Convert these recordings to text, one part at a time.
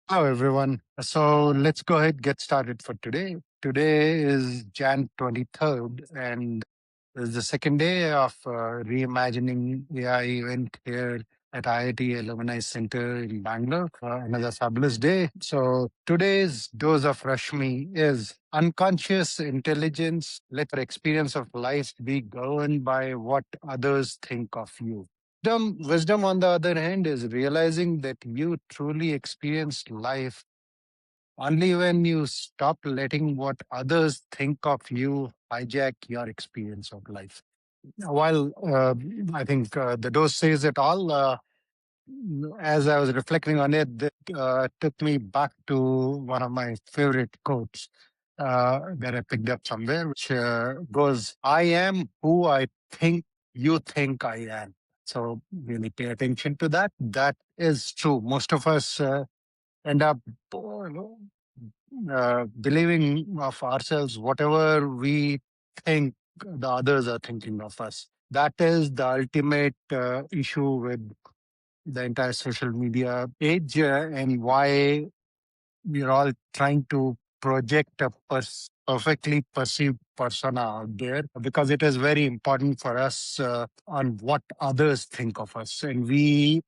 Hello, everyone. So let's go ahead get started for today. Today is Jan 23rd, and it's the second day of Reimagining AI event here at IIT Alumni Center in Bangalore. Another fabulous day. So today's dose of Rashmi is unconscious intelligence. Let your experience of life be governed by what others think of you. Wisdom, on the other hand, is realizing that you truly experience life only when you stop letting what others think of you hijack your experience of life. While I think the dose says it all, as I was reflecting on it, that took me back to one of my favorite quotes that I picked up somewhere, which goes, I am who I think you think I am. So really pay attention to that. That is true. Most of us end up believing of ourselves whatever we think the others are thinking of us. That is the ultimate issue with the entire social media age, and why we're all trying to project a perfectly perceived persona out there, because it is very important for us on what others think of us, and we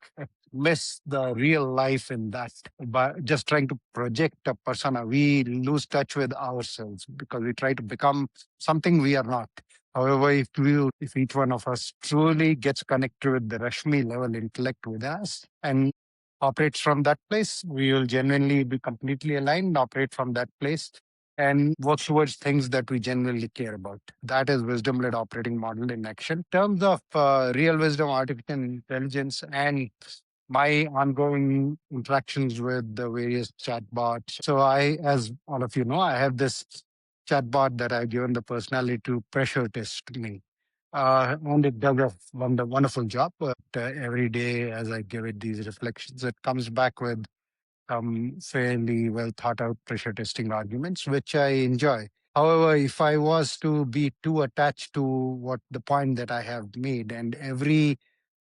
miss the real life in that. By just trying to project a persona, we lose touch with ourselves because we try to become something we are not. However, if each one of us truly gets connected with the Rashmi level intellect with us and operates from that place, we will genuinely be completely aligned, operate from that place, and work towards things that we genuinely care about. That is wisdom led operating model in action. In terms of real wisdom, artificial intelligence, and my ongoing interactions with the various chatbots. So, as all of you know, I have this chatbot that I've given the personality to pressure test me. And it does a wonderful job. But every day, as I give it these reflections, it comes back with fairly well thought out pressure testing arguments, which I enjoy. However, if I was to be too attached to what the point that I have made, and every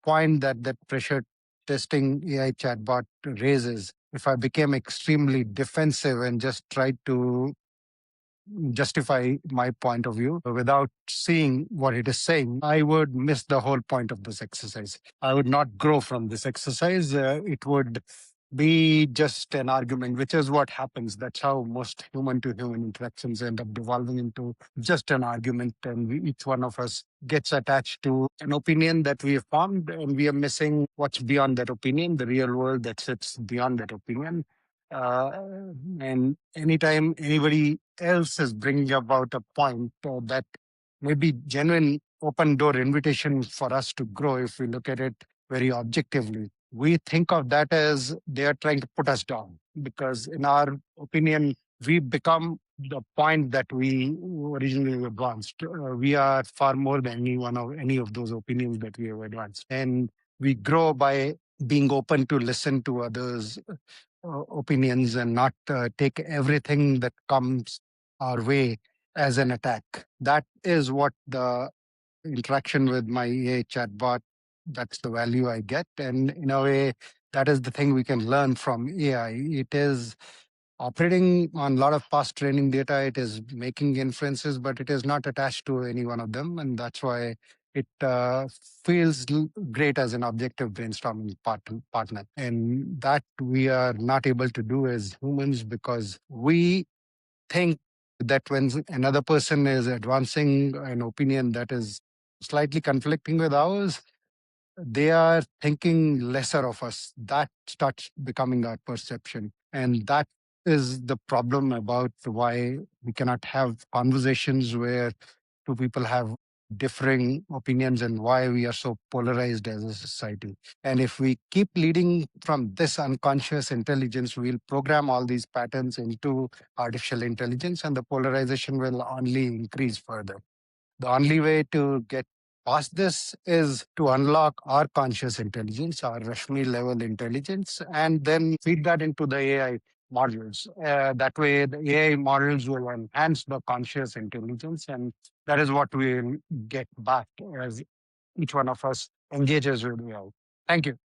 point that pressure testing AI chatbot raises, if I became extremely defensive and just tried to justify my point of view without seeing what it is saying, I would miss the whole point of this exercise. I would not grow from this exercise. It would be just an argument, which is what happens. That's how most human to human interactions end up devolving into just an argument. And each one of us gets attached to an opinion that we have formed, and we are missing what's beyond that opinion, the real world that sits beyond that opinion. Uh, and anytime anybody else is bringing about a point that may be genuine open door invitation for us to grow, if we look at it very objectively, we think of that as they are trying to put us down, because in our opinion, we become the point that we originally advanced. We are far more than any of those opinions that we have advanced, and we grow by being open to listen to others opinions and not take everything that comes our way as an attack. That is what the interaction with my AI chatbot, that's the value I get. And in a way, that is the thing we can learn from AI. It is operating on a lot of past training data. It is making inferences, but it is not attached to any one of them. And that's why it feels great as an objective brainstorming partner. And that we are not able to do as humans, because we think that when another person is advancing an opinion that is slightly conflicting with ours, they are thinking lesser of us. That starts becoming our perception. And that is the problem about why we cannot have conversations where two people have differing opinions, and why we are so polarized as a society. And if we keep leading from this unconscious intelligence, we'll program all these patterns into artificial intelligence, and the polarization will only increase further. The only way to get past this is to unlock our conscious intelligence, our Rashmi level intelligence, and then feed that into the AI models. That way, the AI models will enhance the conscious intelligence, and that is what we'll get back as each one of us engages with AI. Thank you.